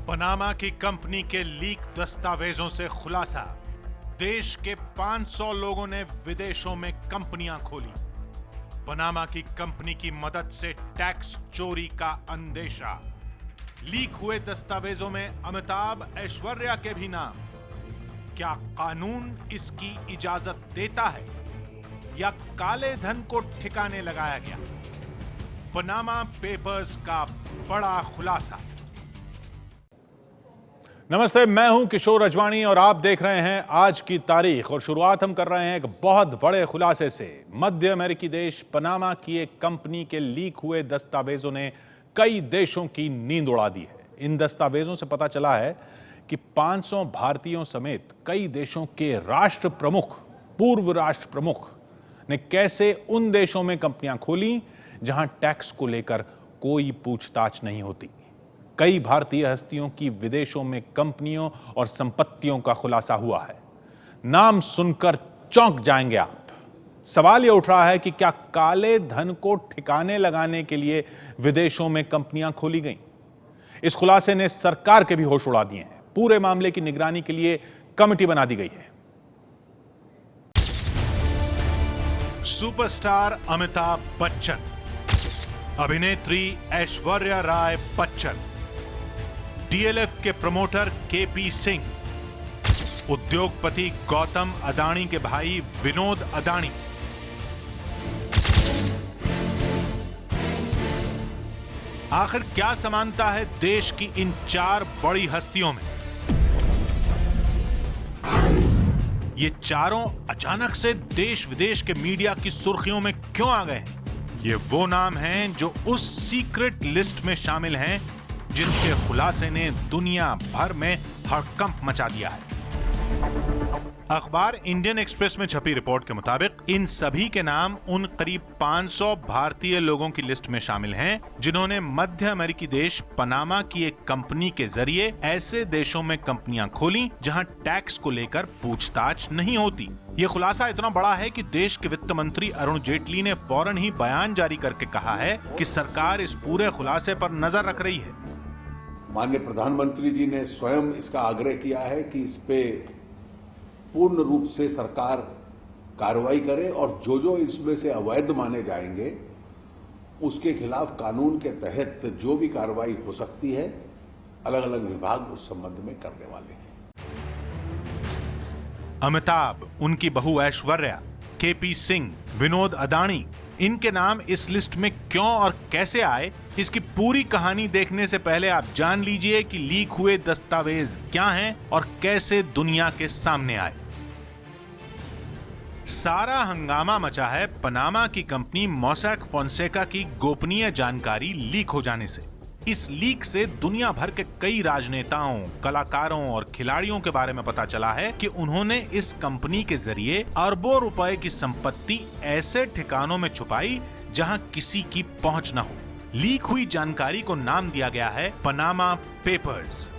Panama की company के leak दस्तावेजों से खुलासा, देश के 500 लोगों ने विदेशों में कंपनियां खोली। पनामा की कंपनी की मदद से टैक्स चोरी का अंदेशा। लीक हुए दस्तावेजों में अमिताभ ऐश्वर्या के भी नाम। क्या कानून इसकी इजाजत देता है या काले धन को ठिकाने लगाया गया? पनामा पेपर्स का बड़ा खुलासा। नमस्ते, मैं हूं किशोर अजवाणी और आप देख रहे हैं आज की तारीख। और शुरुआत हम कर रहे हैं एक बहुत बड़े खुलासे से। मध्य अमेरिकी देश पनामा की एक कंपनी के लीक हुए दस्तावेजों ने कई देशों की नींद उड़ा दी है। इन दस्तावेजों से पता चला है कि 500 भारतीयों समेत कई देशों के राष्ट्र प्रमुख, पूर्व राष्ट्र प्रमुख ने कैसे उन देशों में कंपनियां खोली जहां टैक्स को लेकर कोई पूछताछ नहीं होती। कई भारतीय हस्तियों की विदेशों में कंपनियों और संपत्तियों का खुलासा हुआ है। नाम सुनकर चौंक जाएंगे आप। सवाल यह उठ रहा है कि क्या काले धन को ठिकाने लगाने के लिए विदेशों में कंपनियां खोली गईं? इस खुलासे ने सरकार के भी होश उड़ा दिए हैं। पूरे मामले की निगरानी के लिए कमेटी बना दी गई है। सुपरस्टार अमिताभ बच्चन, अभिनेत्री ऐश्वर्या राय बच्चन, डीएलएफ के प्रमोटर केपी सिंह, उद्योगपति गौतम अदानी के भाई विनोद अदानी, आखिर क्या समानता है देश की इन 4 बड़ी हस्तियों में? ये चारों अचानक से देश विदेश के मीडिया की सुर्खियों में क्यों आ गए हैं? ये वो नाम हैं जो उस सीक्रेट लिस्ट में शामिल हैं जिसके खुलासे ने दुनिया भर में हड़कंप मचा दिया है। अखबार इंडियन एक्सप्रेस में छपी रिपोर्ट के मुताबिक इन सभी के नाम उन करीब 500 भारतीय लोगों की लिस्ट में शामिल हैं जिन्होंने मध्य अमेरिकी देश पनामा की एक कंपनी के जरिए ऐसे देशों में कंपनियां खोली जहां टैक्स को लेकर पूछताछ नहीं होती। ये खुलासा इतना बड़ा है कि देश के वित्त मंत्री अरुण जेटली ने फौरन ही बयान जारी करके कहा है कि सरकार इस पूरे खुलासे पर नजर रख रही है। माननीय प्रधानमंत्री जी ने स्वयं इसका आग्रह किया है कि इस पे पूर्ण रूप से सरकार कार्रवाई करे और जो इसमें से अवैध माने जाएंगे उसके खिलाफ कानून के तहत जो भी कार्रवाई हो सकती है अलग अलग विभाग उस संबंध में करने वाले हैं। अमिताभ, उनकी बहू ऐश्वर्या, केपी सिंह, विनोद अदानी, इनके नाम इस लिस्ट में क्यों और कैसे आए, इसकी पूरी कहानी देखने से पहले आप जान लीजिए कि लीक हुए दस्तावेज क्या हैं और कैसे दुनिया के सामने आए। सारा हंगामा मचा है पनामा की कंपनी मोसैक फोंसेका की गोपनीय जानकारी लीक हो जाने से। इस लीक से दुनिया भर के कई राजनेताओं, कलाकारों और खिलाड़ियों के बारे में पता चला है कि उन्होंने इस कंपनी के जरिए अरबों रुपए की संपत्ति ऐसे ठिकानों में छुपाई जहां किसी की पहुंच न हो। लीक हुई जानकारी को नाम दिया गया है पनामा पेपर्स।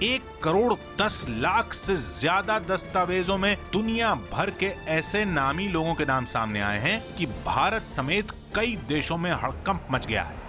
1,10,00,000 से ज्यादा दस्तावेजों में दुनिया भर के ऐसे नामी लोगों के नाम सामने आए हैं कि भारत समेत कई देशों में हड़कंप मच गया है।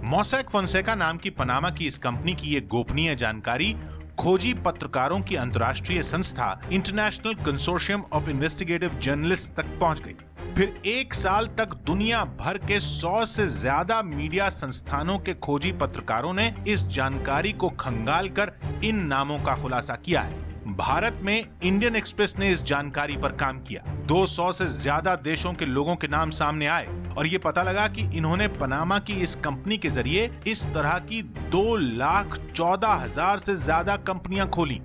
मोसैक फोंसेका नाम की पनामा की इस कंपनी की ये गोपनीय जानकारी खोजी पत्रकारों की अंतर्राष्ट्रीय संस्था international consortium of investigative journalist तक पहुंच गई। फिर 1 साल तक दुनिया भर के 100 से ज्यादा मीडिया संस्थानों के खोजी पत्रकारों ने इस जानकारी को खंगालकर इन नामों का खुलासा किया है। भारत में इंडियन एक्सप्रेस ने इस जानकारी पर काम किया। 200 से ज्यादा देशों के लोगों के नाम सामने आए और ये पता लगा कि इन्होंने पनामा की इस कंपनी के जरिए इस तरह की 2,14,000 से ज्यादा कंपनियां खोली।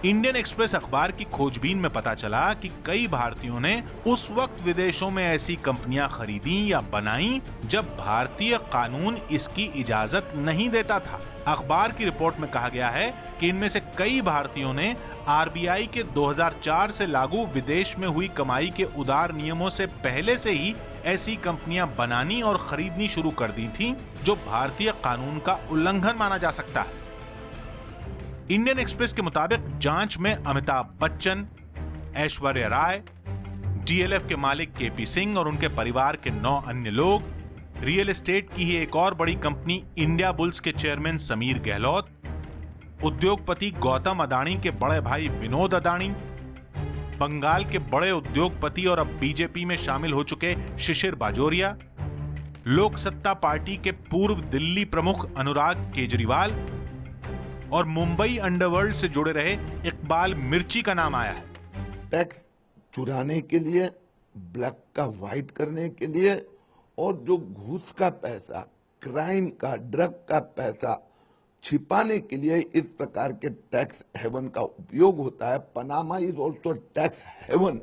इंडियन एक्सप्रेस अखबार की खोजबीन में पता चला कि कई भारतीयों ने उस वक्त विदेशों में ऐसी कंपनियां खरीदी या बनाई जब भारतीय कानून इसकी इजाजत नहीं देता था। अखबार की रिपोर्ट में कहा गया है कि इनमें से कई भारतीयों ने आरबीआई के 2004 से लागू विदेश में हुई कमाई के उदार नियमों से पहले से ही ऐसी कंपनियां बनानी और खरीदनी शुरू कर दी थीं, जो भारतीय कानून का उल्लंघन माना जा सकता है। इंडियन एक्सप्रेस के मुताबिक जांच में अमिताभ बच्चन, ऐश्वर्या राय, डीएलएफ के मालिक केपी सिंह और उनके परिवार के 9 अन्य लोग, रियल एस्टेट की ही एक और बड़ी कंपनी इंडिया बुल्स के चेयरमैन समीर गहलोत, उद्योगपति गौतम अदानी के बड़े भाई विनोद अदानी, बंगाल के बड़े उद्योगपति और अब बीजेपी में शामिल हो चुके शिशिर बाजोरिया, लोक सत्ता पार्टी के पूर्व दिल्ली प्रमुख अनुराग केजरीवाल और मुंबई अंडरवर्ल्ड से जुड़े रहे इकबाल मिर्ची का नाम आया है। टैक्स चुराने के लिए, ब्लैक का व्हाइट करने के लिए और जो घूस का पैसा, क्राइम का, ड्रग का पैसा छिपाने के लिए इस प्रकार के टैक्स हेवन का उपयोग होता है। Panama is also tax haven.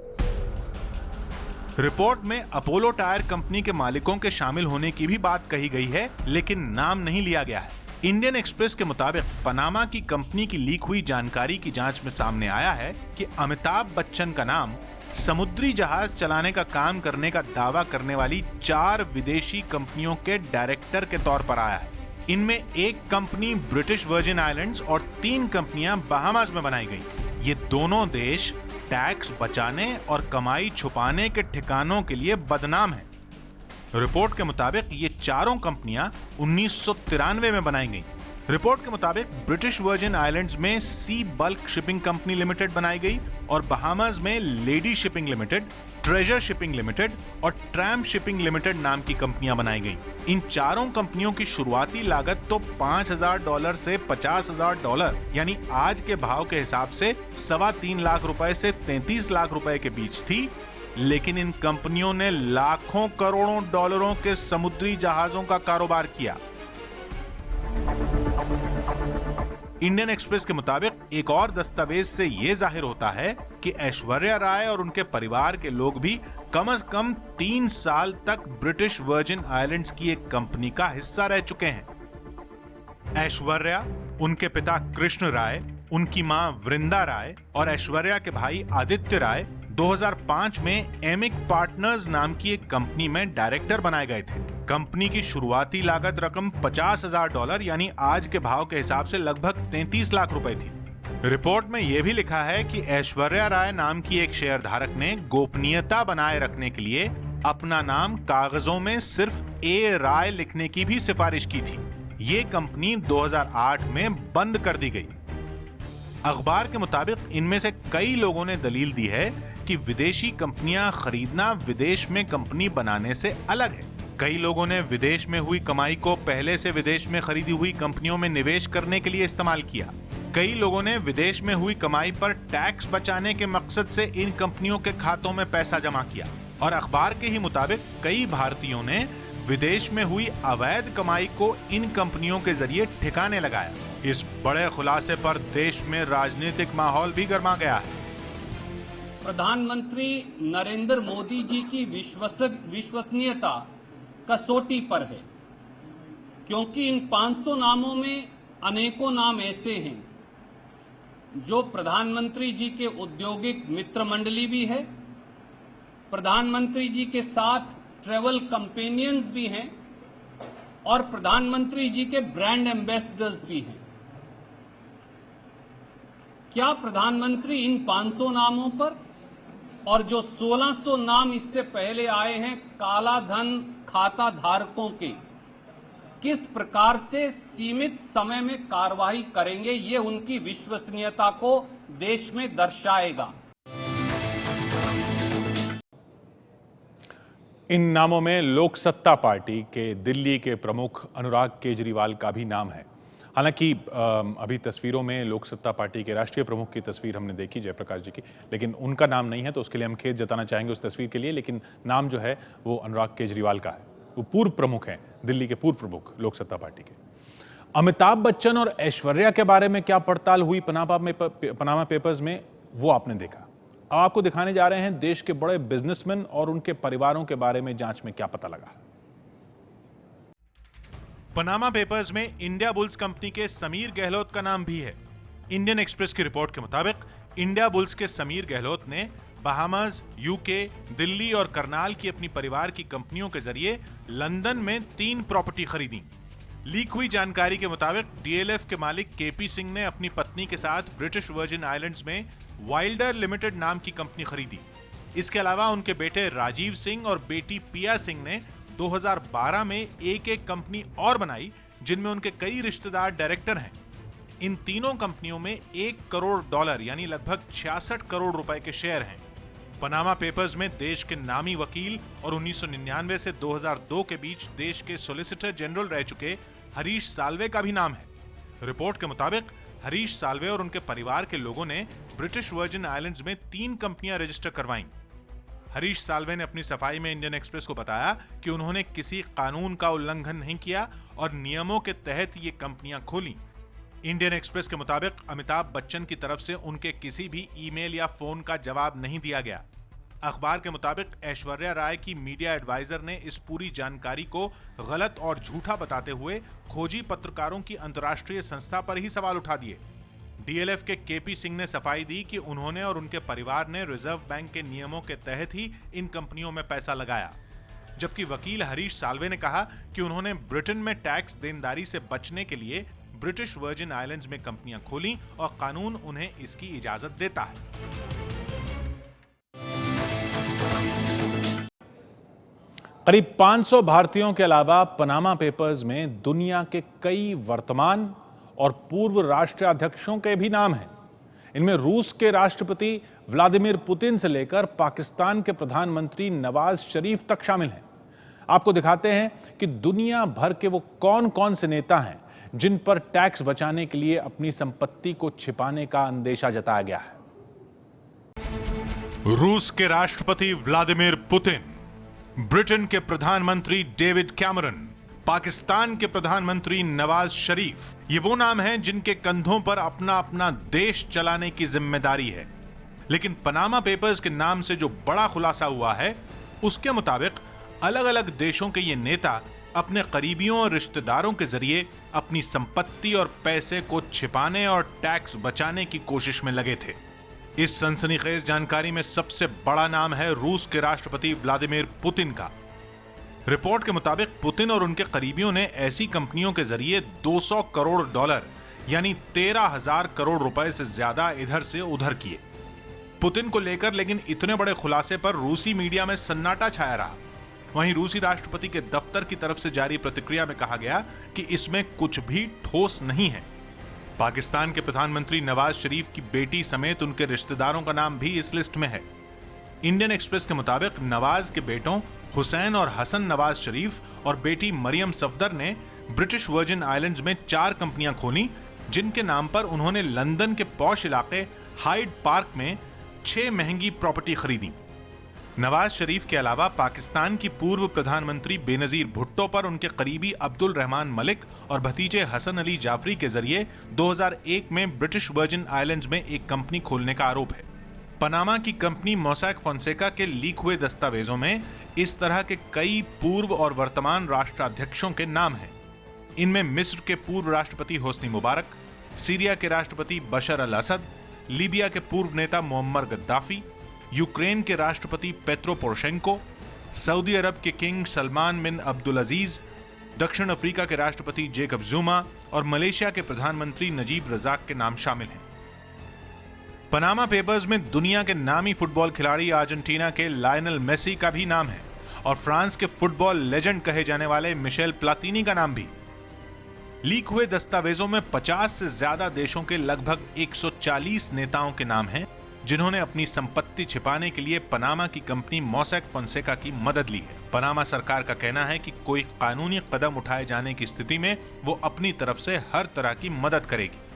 Report में अपोलो टायर कंपनी के मालिकों के शामिल होने की भी बात कही गई है, लेकिन नाम नहीं लिया गया है। इंडियन एक्सप्रेस के मुताबिक पनामा की कंपनी की लीक हुई जानकारी की जांच में सामने आया है कि अमिताभ बच्चन का नाम समुद्री जहाज चलाने का काम करने का दावा करने वाली 4 विदेशी कंपनियों के डायरेक्टर के तौर पर आया है। इनमें एक कंपनी ब्रिटिश वर्जिन आइलैंड्स और 3 कंपनियां बहामास में बनाई गई। ये दोनों देश टैक्स बचाने और कमाई छुपाने के ठिकानों के लिए बदनाम हैं। रिपोर्ट के मुताबिक ये चारों कंपनियां 1993 में बनाई गई। रिपोर्ट के मुताबिक ब्रिटिश वर्जिन आइलैंड्स में सी बल्क शिपिंग कंपनी लिमिटेड बनाई गई और बहामास में lady shipping limited, treasure shipping limited और ट्रैम शिपिंग लिमिटेड नाम की कंपनियां बनाई गई। इन चारों कंपनियों की शुरुआती लागत तो $5,000 से $50,000 यानी आज के भाव के हिसाब से 3.25 लाख रुपए से 33 लाख रुपए के बीच थी, लेकिन इन कंपनियों ने लाखों करोड़ों डॉलरों के समुद्री जहाजों का कारोबार किया। इंडियन एक्सप्रेस के मुताबिक एक और दस्तावेज से यह जाहिर होता है कि ऐश्वर्या राय और उनके परिवार के लोग भी कम से कम 3 साल तक ब्रिटिश वर्जिन आइलैंड्स की एक कंपनी का हिस्सा रह चुके हैं। ऐश्वर्या, उनके पिता कृष्ण राय, उनकी मां वृंदा राय और ऐश्वर्या के भाई आदित्य राय 2005 में एमिक पार्टनर्स नाम की एक कंपनी में डायरेक्टर बनाए गए थे। कंपनी की शुरुआती लागत रकम $50,000 यानी आज के भाव के हिसाब से लगभग 33 लाख रुपए थी। रिपोर्ट में यह भी लिखा है कि ऐश्वर्या राय नाम की एक शेयर धारक ने गोपनीयता बनाए रखने के लिए अपना नाम कागजों में सिर्फ ए राय लिखने की भी सिफारिश की थी। ये कंपनी 2008 में बंद कर दी गई। अखबार के मुताबिक इनमें से कई लोगों ने दलील दी है कि विदेशी कंपनियां खरीदना विदेश में कंपनी बनाने से अलग है। कई लोगों ने विदेश में हुई कमाई को पहले से विदेश में खरीदी हुई कंपनियों में निवेश करने के लिए इस्तेमाल किया। कई लोगों ने विदेश में हुई कमाई पर टैक्स बचाने के मकसद से इन कंपनियों के खातों में पैसा जमा किया। और अखबार के ही मुताबिक कई भारतीयों ने विदेश में हुई अवैध कमाई को इन कंपनियों के जरिए ठिकाने लगाया। इस बड़े खुलासे पर देश में राजनीतिक माहौल भी गर्मा गया है। प्रधानमंत्री नरेंद्र मोदी जी की विश्वसनीयता कसौटी पर है, क्योंकि इन 500 नामों में अनेकों नाम ऐसे हैं जो प्रधानमंत्री जी के औद्योगिक मित्र मंडली भी है, प्रधानमंत्री जी के साथ ट्रैवल कंपेनियंस भी हैं और प्रधानमंत्री जी के ब्रांड एम्बेसडर्स भी हैं। क्या प्रधानमंत्री इन 500 नामों पर और जो 1600 नाम इससे पहले आए हैं काला धन खाता धारकों के, किस प्रकार से सीमित समय में कार्रवाई करेंगे, ये उनकी विश्वसनीयता को देश में दर्शाएगा। इन नामों में लोक सत्ता पार्टी के दिल्ली के प्रमुख अनुराग केजरीवाल का भी नाम है। हालांकि अभी तस्वीरों में लोक सत्ता पार्टी के राष्ट्रीय प्रमुख की तस्वीर हमने देखी जयप्रकाश जी की, लेकिन उनका नाम नहीं है, तो उसके लिए हम खेद जताना चाहेंगे उस तस्वीर के लिए। लेकिन नाम जो है वो अनुराग केजरीवाल का है। वो पूर्व प्रमुख हैं, दिल्ली के पूर्व प्रमुख लोक सत्ता पार्टी के। अमिताभ बच्चन और ऐश्वर्या के बारे में क्या पड़ताल हुई पनामा पेपर्स में, वो आपने देखा। अब आपको दिखाने जा रहे हैं देश के बड़े बिजनेसमैन और उनके परिवारों के बारे में जांच में क्या पता लगा। पनामा पेपर्स में इंडिया बुल्स कंपनी के समीर गहलोत का नाम भी है। इंडियन एक्सप्रेस की रिपोर्ट के मुताबिक इंडिया बुल्स के समीर गहलोत ने बहामास, यूके, दिल्ली और करनाल की अपनी परिवार की कंपनियों के जरिए लंदन में 3 प्रॉपर्टी खरीदी। लीक हुई जानकारी के मुताबिक डीएलएफ के मालिक केपी सिंह ने अपनी पत्नी के साथ ब्रिटिश वर्जिन आइलैंड्स में वाइल्डर लिमिटेड नाम की कंपनी खरीदी। इसके अलावा उनके बेटे राजीव सिंह और बेटी पिया सिंह ने 2012 में एक कंपनी और बनाई जिनमें उनके कई रिश्तेदार डायरेक्टर हैं। इन तीनों कंपनियों में $1 करोड़ यानी लगभग 66 करोड़ रुपए के शेयर हैं। पनामा पेपर्स में देश के नामी वकील और 1999 से 2002 के बीच देश के सॉलिसिटर जनरल रह चुके हरीश साल्वे का भी नाम है। रिपोर्ट के मुताबिक हरीश साल्वे और उनके परिवार के लोगों ने ब्रिटिश वर्जिन आइलैंड्स में 3 कंपनियां रजिस्टर करवाईं। हरीश साल्वे ने अपनी सफाई में इंडियन एक्सप्रेस को बताया कि उन्होंने किसी कानून का उल्लंघन नहीं किया और नियमों के तहत ये कंपनियां खोली। इंडियन एक्सप्रेस के मुताबिक अमिताभ बच्चन की तरफ से उनके किसी भी ईमेल या फोन का जवाब नहीं दिया गया। अखबार के मुताबिक ऐश्वर्या राय की मीडिया एडवाइजर ने इस पूरी जानकारी को गलत और झूठा बताते हुए खोजी पत्रकारों की अंतर्राष्ट्रीय संस्था पर ही सवाल उठा दिए। डीएलएफ के केपी सिंह ने सफाई दी कि उन्होंने और उनके परिवार ने रिजर्व बैंक के नियमों के तहत ही इन कंपनियों में पैसा लगाया, जबकि वकील हरीश साल्वे ने कहा कि उन्होंने ब्रिटेन में टैक्स देनदारी से बचने के लिए ब्रिटिश वर्जिन आइलैंड्स में कंपनियां खोली और कानून उन्हें इसकी इजाजत देता है। करीब 500 भारतीयों के अलावा पनामा पेपर्स में दुनिया के कई वर्तमान और पूर्व राष्ट्राध्यक्षों के भी नाम हैं। इनमें रूस के राष्ट्रपति व्लादिमीर पुतिन से लेकर पाकिस्तान के प्रधानमंत्री नवाज शरीफ तक शामिल हैं। आपको दिखाते हैं कि दुनिया भर के वो कौन कौन से नेता हैं जिन पर टैक्स बचाने के लिए अपनी संपत्ति को छिपाने का अंदेशा जताया गया है। रूस के राष्ट्रपति व्लादिमीर पुतिन, ब्रिटेन के प्रधानमंत्री डेविड कैमरन, पाकिस्तान के प्रधानमंत्री नवाज शरीफ, ये वो नाम हैं जिनके कंधों पर अपना अपना देश चलाने की जिम्मेदारी है। लेकिन पनामा पेपर्स के नाम से जो बड़ा खुलासा हुआ है, उसके मुताबिक अलग अलग देशों के ये नेता अपने करीबियों और रिश्तेदारों के जरिए अपनी संपत्ति और पैसे को छिपाने और टैक्स बचाने की कोशिश में लगे थे। इस सनसनीखेज जानकारी में सबसे बड़ा नाम है रूस के राष्ट्रपति व्लादिमीर पुतिन का। रिपोर्ट के मुताबिक पुतिन और उनके करीबियों ने ऐसी कंपनियों के जरिए $200 करोड़ यानी 13,000 करोड़ रुपए से ज्यादा इधर से उधर किए। पुतिन को लेकर लेकिन इतने बड़े खुलासे पर रूसी मीडिया में सन्नाटा छाया रहा। वहीं रूसी राष्ट्रपति के दफ्तर की तरफ से जारी प्रतिक्रिया में कहा गया कि इसमें कुछ भी ठोस नहीं है। पाकिस्तान के प्रधानमंत्री नवाज शरीफ की बेटी समेत उनके रिश्तेदारों का नाम भी इस लिस्ट में है। इंडियन एक्सप्रेस के मुताबिक नवाज के बेटों हुसैन और हसन नवाज शरीफ और बेटी मरियम सफदर ने ब्रिटिश वर्जिन आइलैंड्स में 4 कंपनियां खोली, जिनके नाम पर उन्होंने लंदन के पॉश इलाके हाइड पार्क में 6 महंगी प्रॉपर्टी खरीदी। नवाज शरीफ के अलावा पाकिस्तान की पूर्व प्रधानमंत्री बेनजीर भुट्टो पर उनके करीबी अब्दुल रहमान मलिक और भतीजे हसन अली जाफरी के जरिए 2001 में ब्रिटिश वर्जिन आइलैंड्स में एक कंपनी खोलने का आरोप है। पनामा की कंपनी मोसैक फोंसेका के लीक हुए दस्तावेजों में इस तरह के कई पूर्व और वर्तमान राष्ट्राध्यक्षों के नाम हैं। इनमें मिस्र के पूर्व राष्ट्रपति होस्नी मुबारक, सीरिया के राष्ट्रपति बशर अल असद, लीबिया के पूर्व नेता मुअम्मर गद्दाफी, यूक्रेन के राष्ट्रपति पेट्रो पोरोशेंको, सऊदी अरब के किंग सलमान बिन अब्दुल अजीज, दक्षिण अफ्रीका के राष्ट्रपति जेकब जुमा और मलेशिया के प्रधानमंत्री नजीब रजाक के नाम शामिल हैं। पनामा पेपर्स में दुनिया के नामी फुटबॉल खिलाड़ी अर्जेंटीना के लायनल मेसी का भी नाम है और फ्रांस के फुटबॉल लेजेंड कहे जाने वाले मिशेल प्लातिनी का नाम भी। लीक हुए दस्तावेजों में 50 से ज्यादा देशों के लगभग 140 नेताओं के नाम हैं, जिन्होंने अपनी संपत्ति छिपाने के लिए पनामा की कंपनी मोसैक फोंसेका की मदद ली है। पनामा सरकार का कहना है कि कोई कानूनी कदम उठाए जाने की स्थिति में वो अपनी तरफ से हर तरह की मदद करेगी।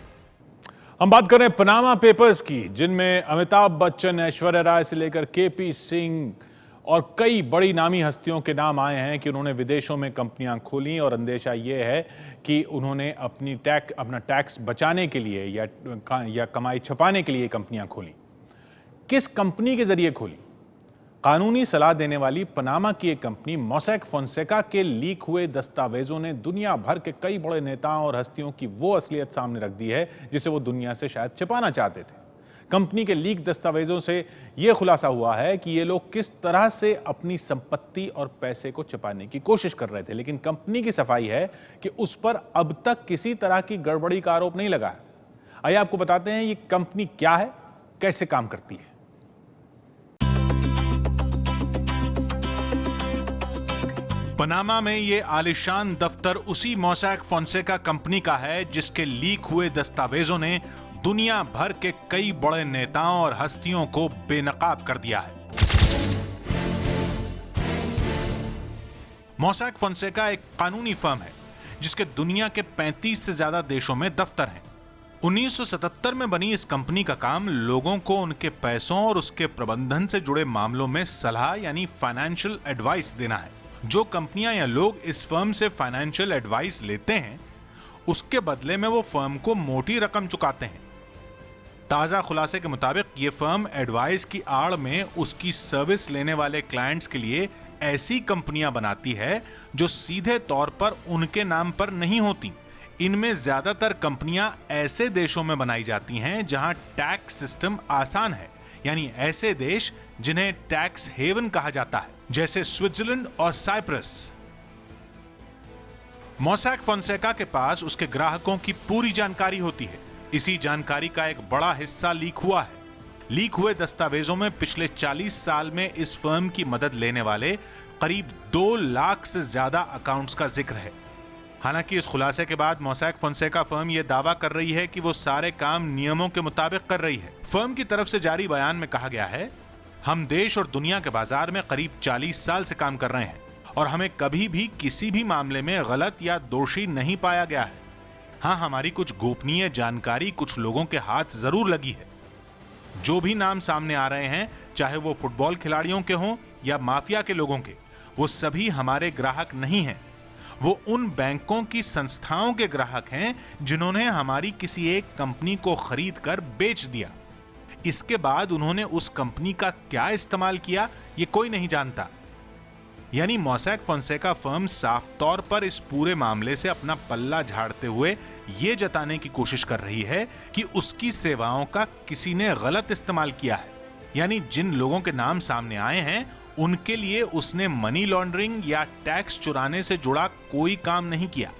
हम बात कर रहे हैं पनामा पेपर्स की, जिनमें अमिताभ बच्चन, ऐश्वर्या राय से लेकर केपी सिंह और कई बड़ी नामी हस्तियों के नाम आए हैं कि उन्होंने विदेशों में कंपनियां खोली और अंदेशा यह है कि उन्होंने अपना टैक्स बचाने के लिए या कमाई छुपाने के लिए कंपनियां खोली। किस कंपनी के जरिए खोली? कानूनी सलाह देने वाली पनामा की एक कंपनी मोसैक फोंसेका के लीक हुए दस्तावेजों ने दुनिया भर के कई बड़े नेताओं और हस्तियों की वो असलियत सामने रख दी है जिसे वो दुनिया से शायद छिपाना चाहते थे। कंपनी के लीक दस्तावेजों से यह खुलासा हुआ है कि ये लोग किस तरह से अपनी संपत्ति और पैसे को छिपाने की कोशिश कर रहे थे, लेकिन कंपनी की सफाई है कि उस पर अब तक किसी तरह की गड़बड़ी का आरोप नहीं लगा है। आइए आपको बताते हैं ये कंपनी क्या है, कैसे काम करती है। पनामा में ये आलिशान दफ्तर उसी मोसैक फोंसेका कंपनी का है जिसके लीक हुए दस्तावेजों ने दुनिया भर के कई बड़े नेताओं और हस्तियों को बेनकाब कर दिया है। मोसैक फोंसेका एक कानूनी फर्म है जिसके दुनिया के 35 से ज्यादा देशों में दफ्तर हैं। 1977 में बनी इस कंपनी का काम लोगों को उनके पैसों और उसके प्रबंधन से जुड़े मामलों में सलाह यानी फाइनेंशियल एडवाइस देना है। जो कंपनियां या लोग इस फर्म से फाइनेंशियल एडवाइस लेते हैं उसके बदले में वो फर्म को मोटी रकम चुकाते हैं। ताजा खुलासे के मुताबिक ये फर्म एडवाइस की आड़ में उसकी सर्विस लेने वाले क्लाइंट्स के लिए ऐसी कंपनियां बनाती है जो सीधे तौर पर उनके नाम पर नहीं होती। इनमें ज्यादातर कंपनियां ऐसे देशों में बनाई जाती हैं जहां टैक्स सिस्टम आसान है, यानी ऐसे देश जिन्हें टैक्स हेवन कहा जाता है, जैसे स्विट्जरलैंड और साइप्रस। मोसैक फोंसेका के पास उसके ग्राहकों की पूरी जानकारी होती है। इसी जानकारी का एक बड़ा हिस्सा लीक हुआ है। लीक हुए दस्तावेजों में पिछले 40 साल में इस फर्म की मदद लेने वाले करीब 2 लाख से ज्यादा अकाउंट्स का जिक्र है। हालांकि इस खुलासे के बाद मोसैक फोंसेका फर्म यह दावा कर रही है कि वो सारे काम नियमों के मुताबिक कर रही है। फर्म की तरफ से जारी बयान में कहा गया है, हम देश और दुनिया के बाजार में करीब 40 साल से काम कर रहे हैं और हमें कभी भी किसी भी मामले में गलत या दोषी नहीं पाया गया है। हाँ, हमारी कुछ गोपनीय जानकारी कुछ लोगों के हाथ जरूर लगी है। जो भी नाम सामने आ रहे हैं, चाहे वो फुटबॉल खिलाड़ियों के हों या माफिया के लोगों के, वो सभी हमारे ग्राहक नहीं हैं। वो उन बैंकों की संस्थाओं के ग्राहक हैं जिन्होंने हमारी किसी एक कंपनी को खरीद कर बेच दिया। इसके बाद उन्होंने उस कंपनी का क्या इस्तेमाल किया ये कोई नहीं जानता। यानी मोसैक फोंसेका फर्म साफ तौर पर इस पूरे मामले से अपना पल्ला झाड़ते हुए ये जताने की कोशिश कर रही है कि उसकी सेवाओं का किसी ने गलत इस्तेमाल किया है। यानी जिन लोगों के नाम सामने आए हैं उनके लिए उसने मनी लॉन्ड्रिंग या टैक्स चुराने से जुड़ा कोई काम नहीं किया।